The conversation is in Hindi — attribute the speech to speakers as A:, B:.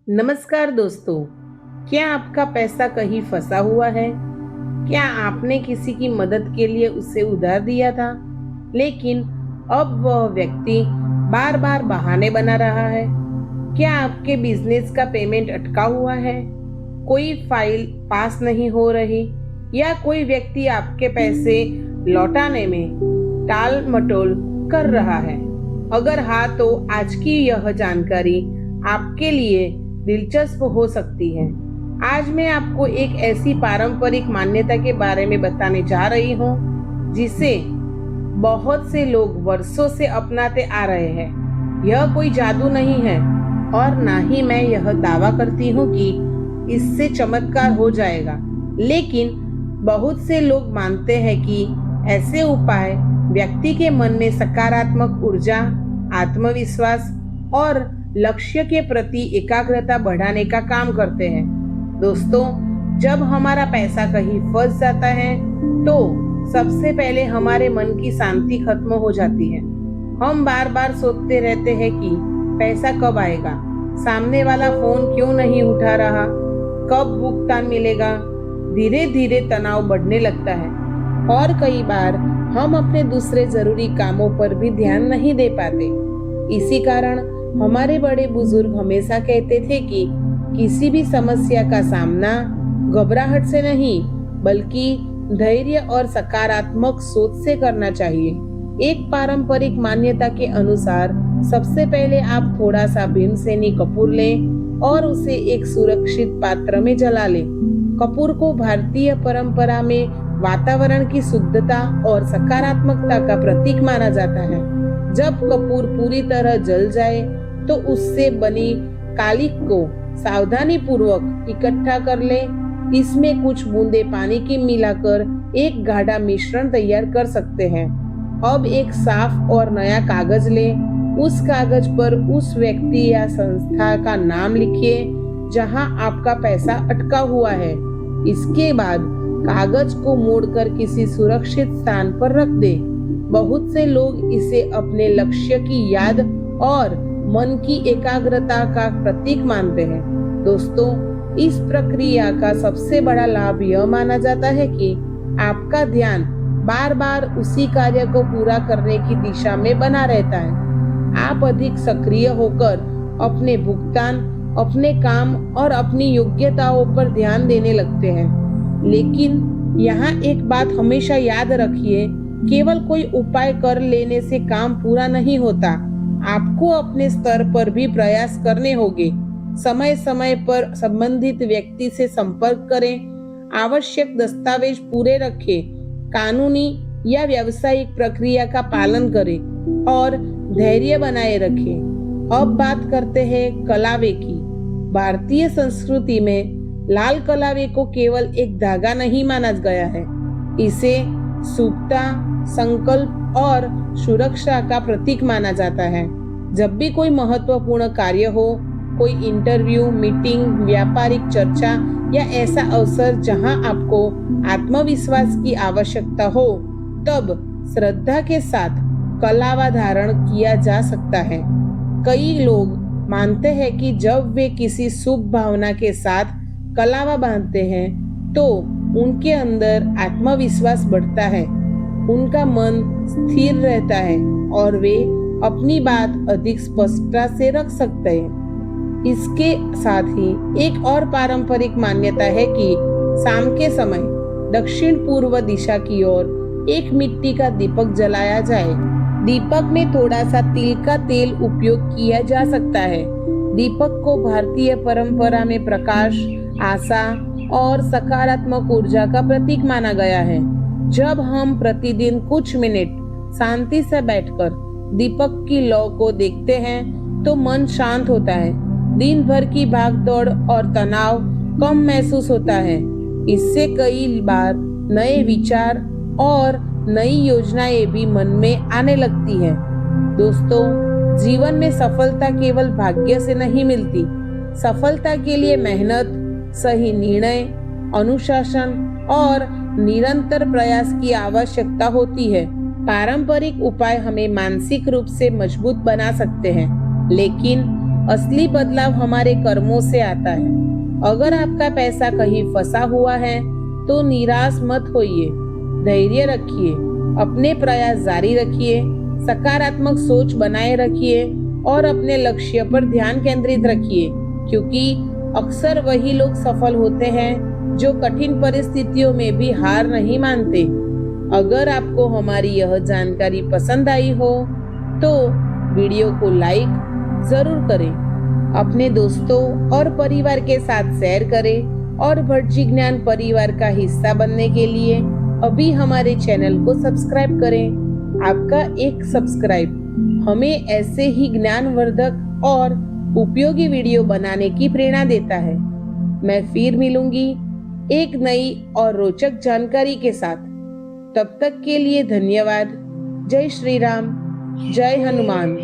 A: नमस्कार दोस्तों, क्या आपका पैसा कहीं फंसा हुआ है? क्या आपने किसी की मदद के लिए उसे उधार दिया था, लेकिन अब वह व्यक्ति बार बार बहाने बना रहा है? क्या आपके बिजनेस का पेमेंट अटका हुआ है? कोई फाइल पास नहीं हो रही या कोई व्यक्ति आपके पैसे लौटाने में टाल मटोल कर रहा है? अगर हाँ, तो आज की यह जानकारी आपके लिए दिलचस्प हो सकती है। आज मैं आपको एक ऐसी पारंपरिक मान्यता के बारे में बताने जा रही हूँ जिसे बहुत से लोग वर्षों से अपनाते आ रहे हैं। यह कोई जादू नहीं है और ना ही मैं यह दावा करती हूँ कि इससे चमत्कार हो जाएगा, लेकिन बहुत से लोग मानते हैं कि ऐसे उपाय व्यक्ति के मन में सकारात्मक ऊर्जा, आत्मविश्वास और लक्ष्य के प्रति एकाग्रता बढ़ाने का काम करते हैं। दोस्तों, जब हमारा पैसा कहीं फंस जाता है तो सबसे पहले हमारे मन की शांति खत्म हो जाती है। हम बार बार सोचते रहते हैं कि पैसा कब आएगा, सामने वाला फोन क्यों नहीं उठा रहा, कब भुगतान मिलेगा। धीरे धीरे तनाव बढ़ने लगता है और कई बार हम अपने दूसरे जरूरी कामों पर भी ध्यान नहीं दे पाते। इसी कारण हमारे बड़े बुजुर्ग हमेशा कहते थे कि किसी भी समस्या का सामना घबराहट से नहीं, बल्कि धैर्य और सकारात्मक सोच से करना चाहिए। एक पारंपरिक मान्यता के अनुसार सबसे पहले आप थोड़ा सा भीमसेनी कपूर लें और उसे एक सुरक्षित पात्र में जला लें। कपूर को भारतीय परंपरा में वातावरण की शुद्धता और सकारात्मकता का प्रतीक माना जाता है। जब कपूर पूरी तरह जल जाए तो उससे बनी कालिख को सावधानी पूर्वक इकट्ठा कर ले। इसमें कुछ बूंदे पानी की मिलाकर एक गाढ़ा मिश्रण तैयार कर सकते हैं। अब एक साफ और नया कागज ले। उस कागज पर उस व्यक्ति या संस्था का नाम लिखिए जहां आपका पैसा अटका हुआ है। इसके बाद कागज को मोड़कर किसी सुरक्षित स्थान पर रख दे। बहुत से लोग इसे अपने लक्ष्य की याद और मन की एकाग्रता का प्रतीक मानते हैं। दोस्तों, इस प्रक्रिया का सबसे बड़ा लाभ यह माना जाता है कि आपका ध्यान बार बार उसी कार्य को पूरा करने की दिशा में बना रहता है। आप अधिक सक्रिय होकर अपने भुगतान, अपने काम और अपनी योग्यताओं पर ध्यान देने लगते हैं। लेकिन यहाँ एक बात हमेशा याद रखिए, केवल कोई उपाय कर लेने से काम पूरा नहीं होता। आपको अपने स्तर पर भी प्रयास करने होंगे। समय समय पर संबंधित व्यक्ति से संपर्क करें, आवश्यक दस्तावेज पूरे रखें, कानूनी या व्यावसायिक प्रक्रिया का पालन करें और धैर्य बनाए रखें। अब बात करते हैं कलावे की। भारतीय संस्कृति में लाल कलावे को केवल एक धागा नहीं माना गया है। इसे शुभता, संकल्प और सुरक्षा का प्रतीक माना जाता है। जब भी कोई महत्वपूर्ण कार्य हो, कोई इंटरव्यू, मीटिंग, व्यापारिक चर्चा या ऐसा अवसर जहां आपको आत्मविश्वास की आवश्यकता हो, तब श्रद्धा के साथ कलावा धारण किया जा सकता है। कई लोग मानते हैं कि जब वे किसी शुभ भावना के साथ कलावा बांधते हैं तो उनके अंदर आत्मविश्वास बढ़ता है, उनका मन स्थिर रहता है और वे अपनी बात अधिक स्पष्टता से रख सकते हैं। इसके साथ ही एक और पारंपरिक मान्यता है कि शाम के समय दक्षिण पूर्व दिशा की ओर एक मिट्टी का दीपक जलाया जाए। दीपक में थोड़ा सा तिल का तेल उपयोग किया जा सकता है। दीपक को भारतीय परंपरा में प्रकाश, आशा और सकारात्मक ऊर्जा का प्रतीक माना गया है। जब हम प्रतिदिन कुछ मिनट शांति से बैठकर दीपक की लौ को देखते हैं तो मन शांत होता है। दिन भर की भागदौड़ और तनाव कम महसूस होता है। इससे कई बार नए विचार और नई योजनाएं भी मन में आने लगती है। दोस्तों, जीवन में सफलता केवल भाग्य से नहीं मिलती। सफलता के लिए मेहनत, सही निर्णय, अनुशासन और निरंतर प्रयास की आवश्यकता होती है। पारंपरिक उपाय हमें मानसिक रूप से मजबूत बना सकते हैं, लेकिन असली बदलाव हमारे कर्मों से आता है। अगर आपका पैसा कहीं फंसा हुआ है तो निराश मत होइए, धैर्य रखिए, अपने प्रयास जारी रखिए, सकारात्मक सोच बनाए रखिए और अपने लक्ष्य पर ध्यान केंद्रित रखिए, क्योंकि अक्सर वही लोग सफल होते हैं जो कठिन परिस्थितियों में भी हार नहीं मानते। अगर आपको हमारी यह जानकारी पसंद आई हो तो वीडियो को लाइक जरूर करें, अपने दोस्तों और परिवार के साथ शेयर करें और भटजी ज्ञान परिवार का हिस्सा बनने के लिए अभी हमारे चैनल को सब्सक्राइब करें। आपका एक सब्सक्राइब हमें ऐसे ही ज्ञानवर्धक और उपयोगी वीडियो बनाने की प्रेरणा देता है। मैं फिर मिलूंगी एक नई और रोचक जानकारी के साथ। तब तक के लिए धन्यवाद। जय श्री राम, जय हनुमान।